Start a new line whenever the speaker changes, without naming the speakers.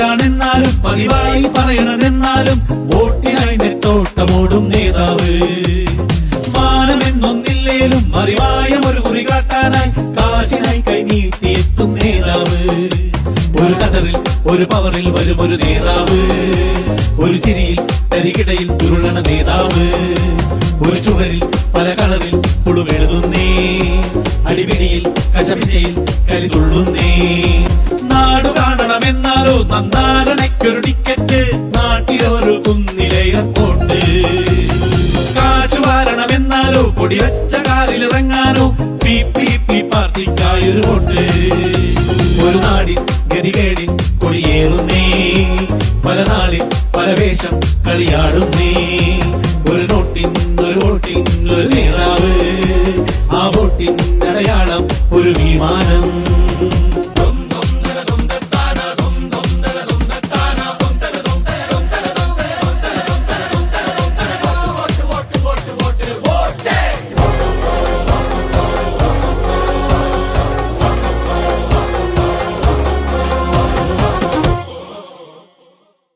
ാണെന്നാലും പതിവായി പറയണതെന്നാലും വോട്ടിനായി നെട്ടോട്ടമോടും നേതാവ്. മാനമെന്നൊന്നില്ലേലും അറിവായം ഒരു കുറി കാട്ടാനായി കാശിനായി കൈനീട്ടിയെത്തും നേതാവ്. ഒരു കതറിൽ ഒരു പവറിൽ വരുമൊരു നേതാവ്. ഒരു ചിരിയിൽ തരികിടയിൽ ഉരുളണ നേതാവ്. ഒരു ചുവരിൽ പല കളറിൽ പുളുവെഴുതുന്നേ. അടിപിടിയിൽ കശപിശയിൽ കരിതുള്ളുന്നേ. നാടു കാണണമെന്നാലോ നന്നാരണയ്ക്കൊരു ടിക്കറ്റ്. നാട്ടിലൊരു കുന്നിലെ എയർപോർട്ട്. കാശു വാരണമെന്നാലോ പൊടിവെച്ച കാറിലിറങ്ങാനോ PPP പാർട്ടിക്കായൊരു വോട്ട്. ഒരു നാടിൻ ഗതികേടിൻ കൊടിയേറുന്നേ. പല നാടിൻ പല വേഷം കളിയാടുന്നേ.